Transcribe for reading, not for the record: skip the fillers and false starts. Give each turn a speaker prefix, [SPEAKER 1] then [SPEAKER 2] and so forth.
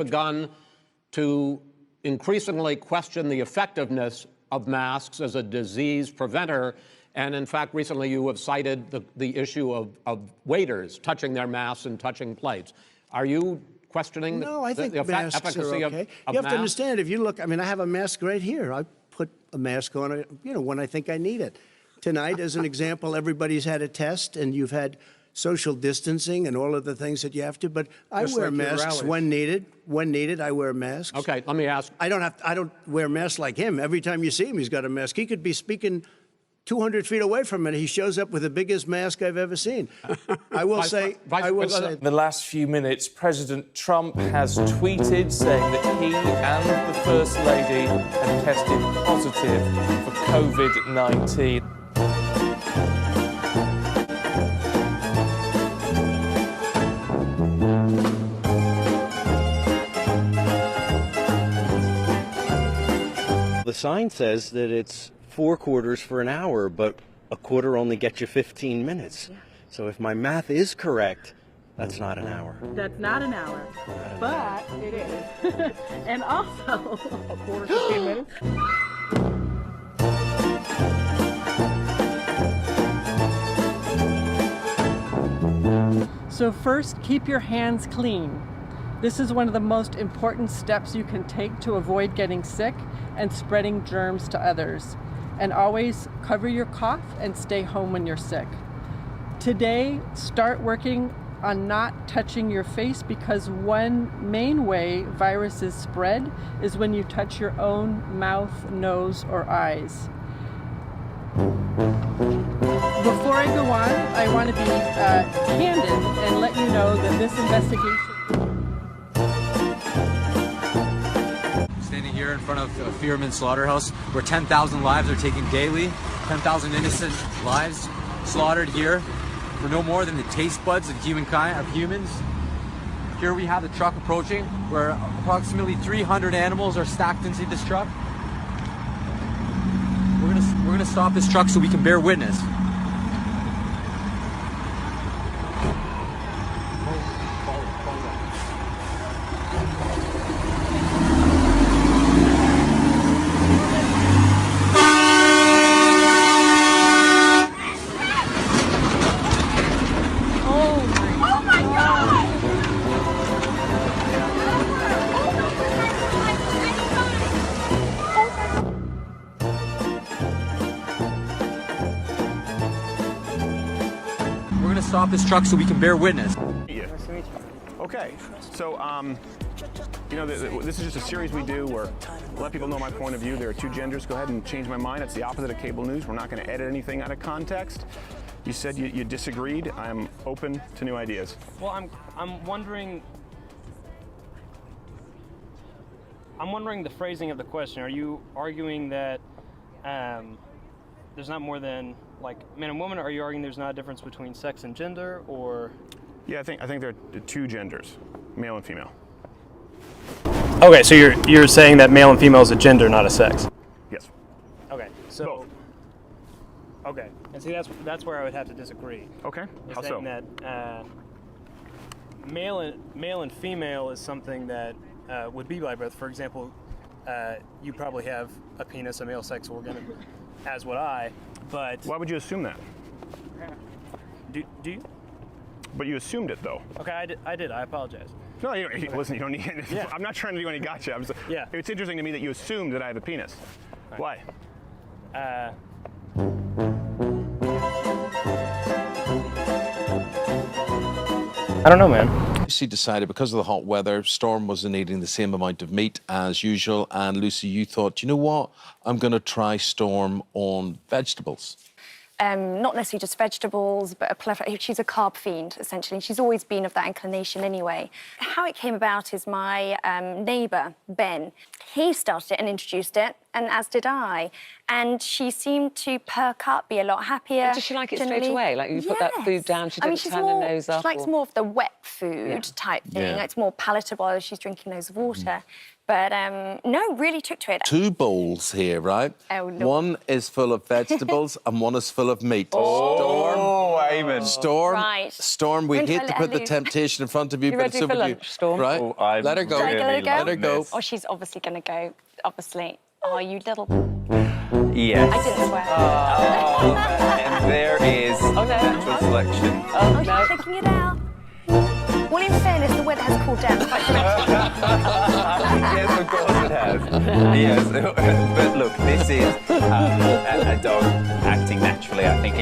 [SPEAKER 1] begun to increasingly question the effectiveness of masks as a disease preventer. And in fact, recently you have cited the issue of waiters touching their masks and touching plates. Are you questioning
[SPEAKER 2] No, I think
[SPEAKER 1] the
[SPEAKER 2] masks
[SPEAKER 1] efficacy
[SPEAKER 2] are okay.
[SPEAKER 1] of
[SPEAKER 2] You have
[SPEAKER 1] masks?
[SPEAKER 2] to understand, if you look, I mean, I have a mask right here. I put a mask on, when I think I need it. Tonight, as an example, everybody's had a test, and you've had social distancing and all of the things that you have to, but I wear masks when needed. When needed, I wear masks.
[SPEAKER 1] Okay, let me ask.
[SPEAKER 2] I don't wear masks like him. Every time you see him, he's got a mask. He could be speaking 200 feet away from it. He shows up with the biggest mask I've ever seen. I will say.
[SPEAKER 3] The last few minutes, President Trump has tweeted saying that he and the First Lady have tested positive for COVID-19.
[SPEAKER 4] The sign says that it's 4 quarters for an hour, but a quarter only gets you 15 minutes. Yeah. So if my math is correct, that's not an hour.
[SPEAKER 5] That's not an hour, but it is. And also, a quarter, 15 minutes. So first, keep your hands clean. This is one of the most important steps you can take to avoid getting sick and spreading germs to others. And always cover your cough and stay home when you're sick. Today, start working on not touching your face, because one main way viruses spread is when you touch your own mouth, nose, or eyes. Before I go on, I want to be candid and let you know that this investigation...
[SPEAKER 6] Standing here in front of Fearman Slaughterhouse, where 10,000 lives are taken daily, 10,000 innocent lives slaughtered here for no more than the taste buds of humans. Here we have the truck approaching, where approximately 300 animals are stacked into this truck. We're gonna stop this truck so we can bear witness. We're gonna stop this truck so we can bear witness.
[SPEAKER 7] Nice to meet you. Okay, so this is just a series we do where I let people know my point of view. There are 2 genders. Go ahead and change my mind. It's the opposite of cable news. We're not going to edit anything out of context. You said you disagreed. I'm open to new ideas.
[SPEAKER 8] Well, I'm wondering the phrasing of the question. Are you arguing that there's not more than like man and woman? Or are you arguing there's not a difference between sex and gender, or?
[SPEAKER 7] Yeah, I think there are 2 genders, male and female.
[SPEAKER 8] Okay, so you're saying that male and female is a gender, not a sex.
[SPEAKER 7] Yes.
[SPEAKER 8] Okay, so.
[SPEAKER 7] Both.
[SPEAKER 8] Okay, and see that's where I would have to disagree.
[SPEAKER 7] Okay, how so?
[SPEAKER 8] Saying that male and female is something that would be by birth. For example, you probably have a penis, a male sex organ, as would I. But
[SPEAKER 7] why would you assume that?
[SPEAKER 8] Do you?
[SPEAKER 7] But you assumed it, though.
[SPEAKER 8] Okay, I did. I apologize.
[SPEAKER 7] No, listen, you don't need it.
[SPEAKER 8] Yeah.
[SPEAKER 7] I'm not trying to do any gotcha.
[SPEAKER 8] Yeah.
[SPEAKER 7] It's interesting to me that you assumed that I have a penis.
[SPEAKER 8] Right.
[SPEAKER 7] Why?
[SPEAKER 8] I don't know, man.
[SPEAKER 3] Lucy decided, because of the hot weather, Storm wasn't eating the same amount of meat as usual, and Lucy, you thought, you know what, I'm going to try Storm on vegetables.
[SPEAKER 9] Not necessarily just vegetables, but she's a carb fiend, essentially. She's always been of that inclination anyway. How it came about is my neighbour, Ben, he started it and introduced it, and as did I. And she seemed to perk up, be a lot happier.
[SPEAKER 10] Does she like it
[SPEAKER 9] generally.
[SPEAKER 10] straight away? Like, you put that food down, she doesn't
[SPEAKER 9] she's
[SPEAKER 10] turn her nose up?
[SPEAKER 9] She likes more of the wet food type thing.
[SPEAKER 11] Yeah.
[SPEAKER 9] It's more palatable as she's drinking loads of water. But no, really took to it.
[SPEAKER 11] 2 bowls here, right?
[SPEAKER 9] Oh, Lord.
[SPEAKER 11] One is full of vegetables and one is full of meat.
[SPEAKER 12] Oh, amen.
[SPEAKER 11] Storm,
[SPEAKER 9] Right.
[SPEAKER 11] Storm, we
[SPEAKER 9] When do I
[SPEAKER 11] hate to
[SPEAKER 9] let her
[SPEAKER 11] put the
[SPEAKER 9] loose?
[SPEAKER 11] temptation in front of you,
[SPEAKER 10] You
[SPEAKER 11] but
[SPEAKER 10] ready
[SPEAKER 11] it's
[SPEAKER 10] for
[SPEAKER 11] over to you.
[SPEAKER 10] lunch, Storm?
[SPEAKER 11] Right?
[SPEAKER 12] Oh, I'm
[SPEAKER 11] let her go.
[SPEAKER 9] Should I let her go?
[SPEAKER 11] Let her go.
[SPEAKER 9] Oh, she's obviously going to go. Obviously. Oh, you little...
[SPEAKER 12] Yes.
[SPEAKER 9] I didn't swear.
[SPEAKER 12] Oh, and there is natural selection.
[SPEAKER 9] Oh, she's checking it out. Well, in fairness, the weather has cooled down quite dramatically.
[SPEAKER 12] Yes, of course it has. Yes, but look, this is a dog acting naturally. I think